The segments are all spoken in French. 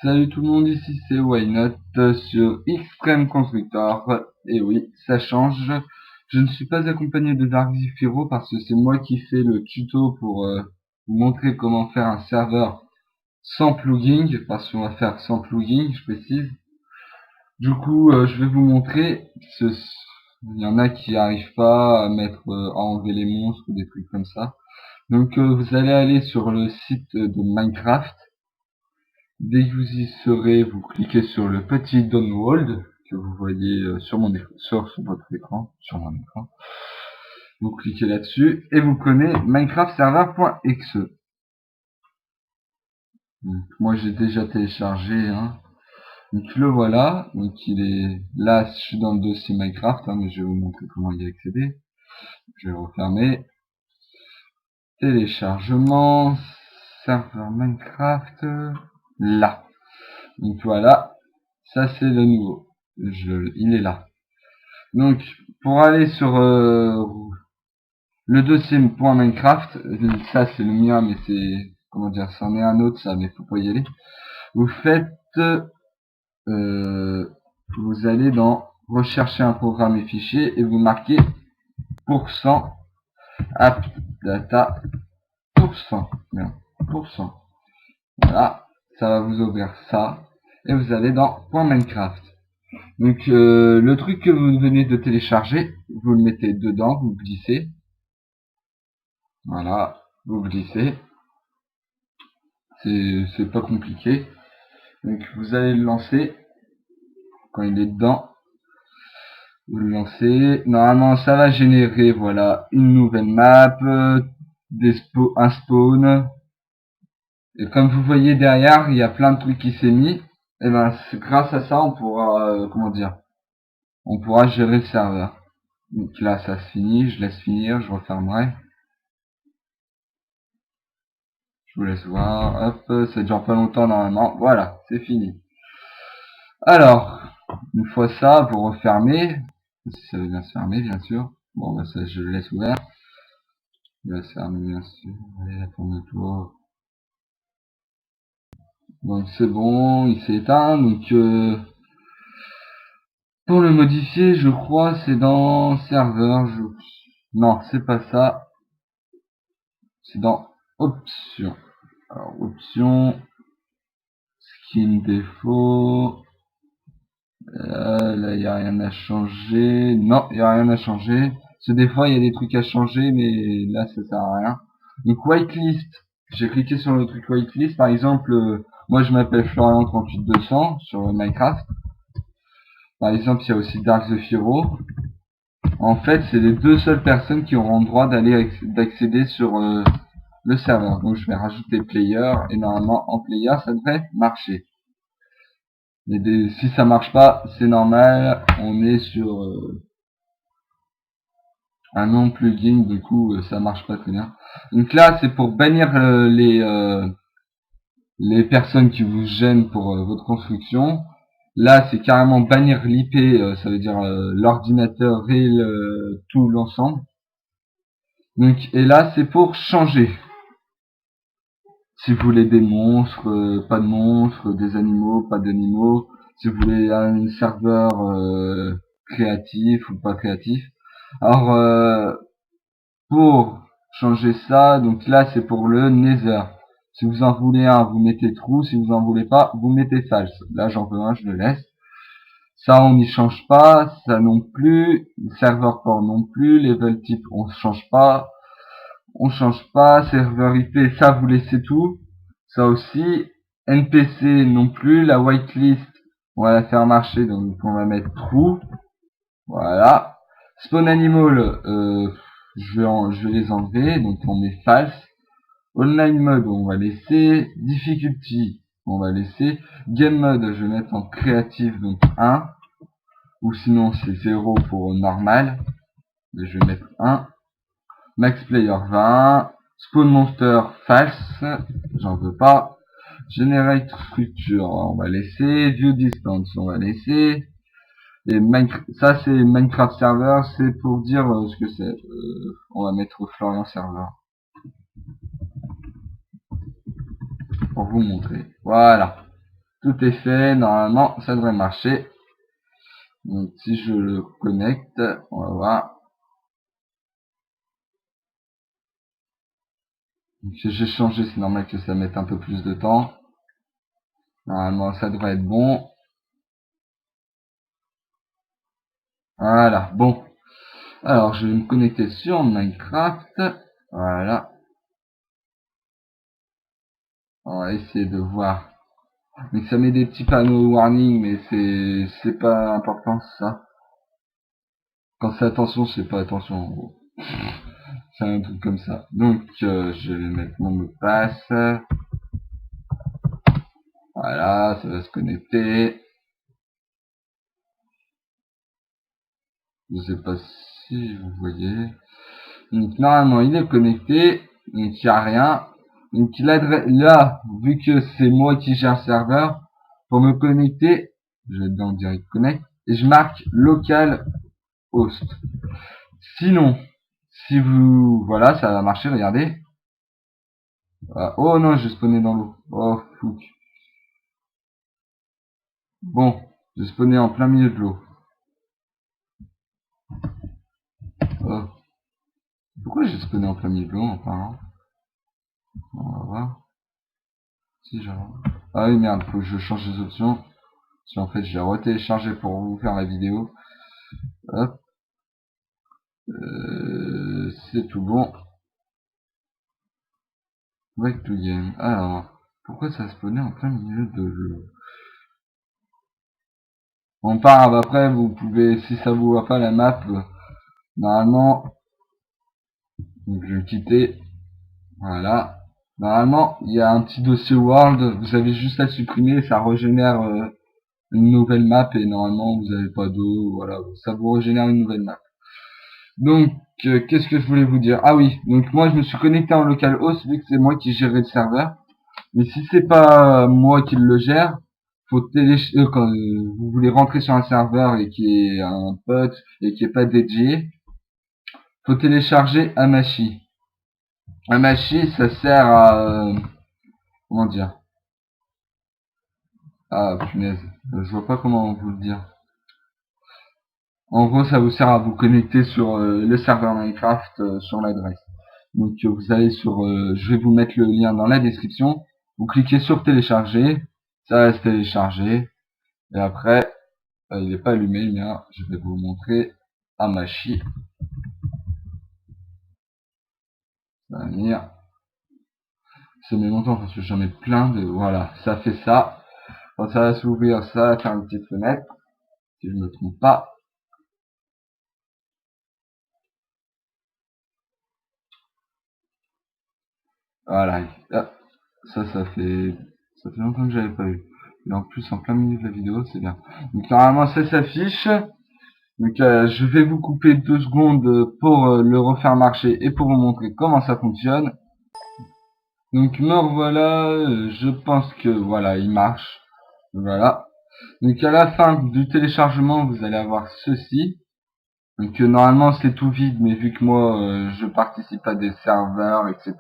Salut tout le monde, ici c'est Wynot sur Extreme Constructor. Et oui, ça change. Je ne suis pas accompagné de Darkzifiro parce que c'est moi qui fais le tuto pour vous montrer comment faire un serveur sans plugin, parce qu'on va faire sans plugin, je précise. Du coup, je vais vous montrer. Il y en a qui n'arrivent pas à mettre, à enlever les monstres ou des trucs comme ça. Donc vous allez aller sur le site de Minecraft. Dès que vous y serez, vous cliquez sur le petit download que vous voyez sur mon écran, sur votre écran, sur mon écran. Vous cliquez là-dessus et vous prenez minecraftserver.exe. Moi j'ai déjà téléchargé, hein. Donc le voilà. Donc il est là. Je suis dans le dossier Minecraft, hein, mais je vais vous montrer comment y accéder. Je vais refermer. Téléchargement, serveur Minecraft, là. Donc voilà, ça c'est le nouveau. Il est là. Donc pour aller sur le dossier .minecraft, ça c'est le mien, mais c'est comment dire, c'en est un autre ça, mais faut pas y aller. Vous faites, vous allez dans rechercher un programme et fichier et vous marquez %appdata %. Voilà, ça va vous ouvrir ça et vous allez dans .minecraft. Donc le truc que vous venez de télécharger, vous le mettez dedans, vous glissez. Voilà, vous glissez. C'est pas compliqué. Donc vous allez le lancer. Quand il est dedans, vous le lancez. Normalement ça va générer, voilà, une nouvelle map, un spawn. Et comme vous voyez derrière, il y a plein de trucs qui s'est mis. Et ben grâce à ça on pourra comment dire, on pourra gérer le serveur. Donc là ça se finit, je laisse finir, je refermerai. Je vous laisse voir, hop, ça dure pas longtemps normalement, voilà, c'est fini. Alors, une fois ça, vous refermez, si ça veut bien se fermer bien sûr. Bon bah ça je le laisse ouvert. Il va se fermer bien sûr, allez, attendez toi. Donc c'est bon, il s'est éteint, donc pour le modifier, je crois c'est dans serveur, non c'est pas ça, c'est dans options. Alors options, skin défaut, là il n'y a rien à changer, non il n'y a rien à changer, parce que des fois il y a des trucs à changer mais là ça sert à rien. Donc whitelist, j'ai cliqué sur le truc whitelist, par exemple moi je m'appelle Florian 38200 sur Minecraft. Par exemple il y a aussi Dark the Firo. En fait c'est les deux seules personnes qui auront le droit d'accéder sur le serveur. Donc je vais rajouter player et normalement en player ça devrait marcher. Mais si ça marche pas, c'est normal, on est sur un non plugin, du coup ça marche pas très bien. Donc là c'est pour bannir les personnes qui vous gênent pour votre construction. Là c'est carrément bannir l'IP, ça veut dire l'ordinateur et tout l'ensemble. Donc et là c'est pour changer. Si vous voulez des monstres, pas de monstres, des animaux, pas d'animaux, si vous voulez un serveur créatif ou pas créatif. Alors pour changer ça, donc là c'est pour le Nether. Si vous en voulez un, vous mettez true. Si vous en voulez pas, vous mettez false. Là j'en veux un, je le laisse. Ça on n'y change pas, ça non plus. Serveur port non plus. Level type on change pas. On change pas. Serveur IP, ça vous laissez tout. Ça aussi. NPC non plus. La whitelist, on va la faire marcher, donc on va mettre true. Voilà. Spawn animal, je vais les enlever, donc on met false. Online mode, on va laisser. Difficulty, on va laisser. Game mode, je vais mettre en créatif, donc 1. Ou sinon c'est 0 pour normal. Mais je vais mettre 1. Max player 20. Spawn monster false, j'en veux pas. Generate structure, on va laisser. View distance, on va laisser. Et ça c'est Minecraft Server, c'est pour dire ce que c'est. On va mettre Florian Server pour vous montrer. Voilà, tout est fait, normalement ça devrait marcher. Donc si je le connecte, on va voir. Donc, j'ai changé, c'est normal que ça mette un peu plus de temps. Normalement ça devrait être bon. Voilà, bon. Alors je vais me connecter sur Minecraft. Voilà. On va essayer de voir. Mais ça met des petits panneaux warning, mais c'est pas important ça. Quand c'est attention, c'est pas attention en gros. C'est un truc comme ça. Donc je vais mettre mon mot de passe. Voilà, ça va se connecter. Je sais pas si vous voyez. Donc normalement il est connecté, donc il n'y a rien. Donc là, vu que c'est moi qui gère le serveur, pour me connecter, je vais dans Direct Connect et je marque local host. Sinon, si vous, voilà, ça va marcher, regardez. Voilà. Oh non, j'ai spawné dans l'eau. Oh, fou. Bon, j'ai spawné en plein milieu de l'eau. Oh. Pourquoi j'ai spawné en plein milieu de l'eau en parlant? On va voir. Si j'avance. Ah oui, merde, faut que je change les options. Si en fait, j'ai retéléchargé pour vous faire la vidéo. Hop. C'est tout bon. Back to game. Alors, pourquoi ça spawnait en plein milieu de l'eau? On part après, vous pouvez, si ça vous voit pas la map, normalement, donc je vais quitter. Voilà. Normalement, il y a un petit dossier World, vous avez juste à supprimer, ça régénère une nouvelle map et normalement vous n'avez pas d'eau, voilà, ça vous régénère une nouvelle map. Donc, qu'est-ce que je voulais vous dire? Ah oui, donc moi je me suis connecté en localhost vu que c'est moi qui gérais le serveur. Mais si c'est pas moi qui le gère, faut quand vous voulez rentrer sur un serveur et qui est un pote et qui est pas dédié, faut télécharger Hamachi. Hamachi, ça sert à comment dire? Ah punaise, je vois pas comment vous le dire. En gros, ça vous sert à vous connecter sur le serveur Minecraft sur l'adresse. Donc vous allez sur, je vais vous mettre le lien dans la description. Vous cliquez sur télécharger, ça va se télécharger. Et après, il n'est pas allumé le mien, je vais vous montrer Hamachi. Ça va venir. Ça met longtemps parce que j'en ai plein de. Voilà, ça fait ça. Quand ça va s'ouvrir, ça va faire une petite fenêtre. Si je ne me trompe pas. Voilà. Ah, ça fait longtemps que j'avais pas eu. Et en plus, en plein milieu de la vidéo, c'est bien. Donc normalement, ça s'affiche. Donc je vais vous couper 2 secondes pour le refaire marcher et pour vous montrer comment ça fonctionne. Donc me revoilà, je pense que voilà, il marche. Voilà. Donc à la fin du téléchargement, vous allez avoir ceci. Donc normalement c'est tout vide, mais vu que moi je participe à des serveurs, etc.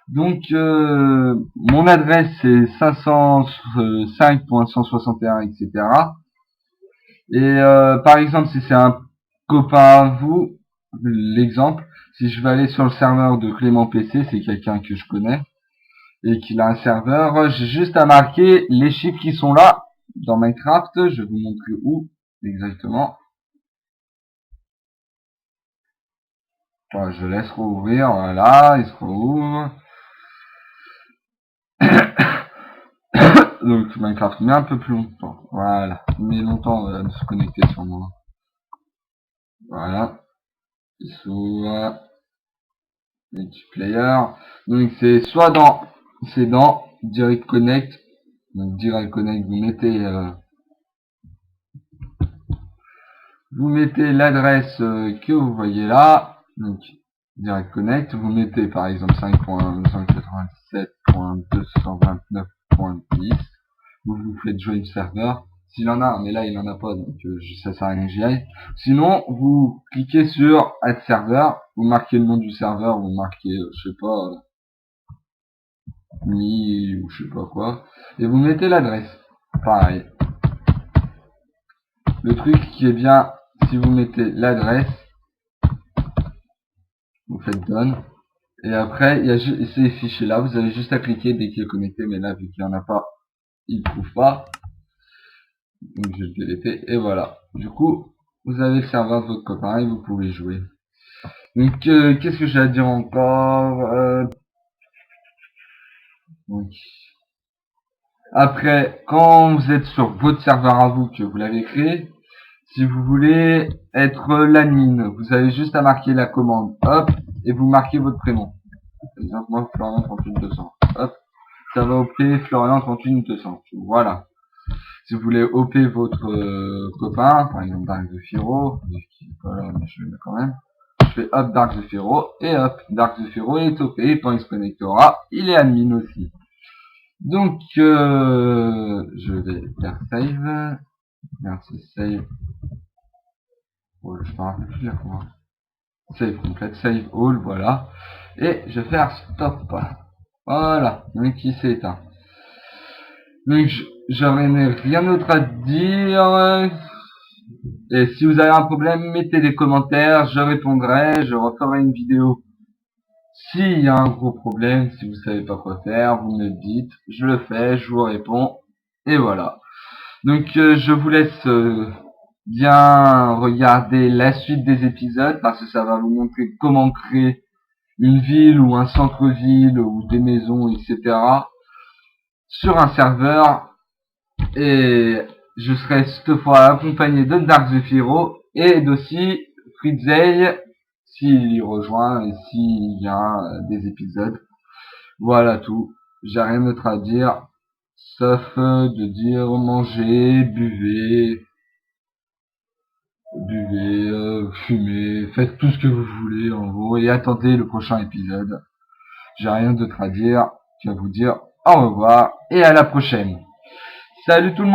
Donc mon adresse c'est 505.161, etc. Et par exemple si c'est un copain à vous, l'exemple, si je vais aller sur le serveur de Clément PC, c'est quelqu'un que je connais, et qu'il a un serveur, j'ai juste à marquer les chiffres qui sont là dans Minecraft. Je vais vous montrer où exactement. Enfin, je laisse rouvrir, voilà, il se rouvre. Donc Minecraft met un peu plus longtemps, voilà, il met longtemps à se connecter sur moi. Voilà, il s'ouvre, multiplayer. Donc c'est dans Direct Connect. Donc Direct Connect, vous mettez l'adresse que vous voyez là. Donc Direct Connect, vous mettez par exemple 5.197.229.10. Vous faites join serveur. s'il en a, mais là il en a pas, donc ça sert à rien que j'y aille. Sinon, vous cliquez sur Add serveur, vous marquez le nom du serveur, vous marquez, je sais pas, Mi ou je sais pas quoi, et vous mettez l'adresse. Pareil. Le truc qui est bien, si vous mettez l'adresse, vous faites done, et après, il y a ces fichiers-là, vous avez juste à cliquer dès qu'il est connecté, mais là, vu qu'il n'y en a pas, il ne trouve pas. Donc, je vais le déléter, et voilà. Du coup, vous avez le serveur de votre copain et vous pouvez jouer. Donc, qu'est-ce que j'ai à dire encore donc, après, quand vous êtes sur votre serveur à vous, que vous l'avez créé, si vous voulez être l'admin, vous avez juste à marquer la commande, hop, et vous marquez votre prénom. Par exemple, moi, Florian 38200. Hop, ça va opter Florian 38200. Voilà. Si vous voulez OP votre copain, par exemple Dark Zephyro, voilà, mais je le mets quand même. Je fais hop Dark Zephyro, et hop, Dark Zephyro est OP, quand il se connectera, il est admin aussi. Donc, je vais faire save. Merci, save. Oh, je me rappelle plus là comment. Save complète, save all, voilà. Et je vais faire stop. Voilà, donc il s'est éteint. Donc j'aurais rien d'autre à dire. Et si vous avez un problème, mettez des commentaires, je répondrai, je referai une vidéo. S'il y a un gros problème, si vous savez pas quoi faire, vous me le dites, je le fais, je vous réponds, et voilà. Donc je vous laisse bien regarder la suite des épisodes, parce que ça va vous montrer comment créer une ville ou un centre-ville ou des maisons, etc. sur un serveur, et je serai cette fois accompagné de Dark Zephyro et d'aussi Fritzey s'il y rejoint et s'il y a des épisodes. Voilà tout. J'ai rien d'autre à dire sauf de dire mangez, buvez, fumez, faites tout ce que vous voulez en gros et attendez le prochain épisode. J'ai rien d'autre à dire qu'à vous dire au revoir et à la prochaine. Salut tout le monde!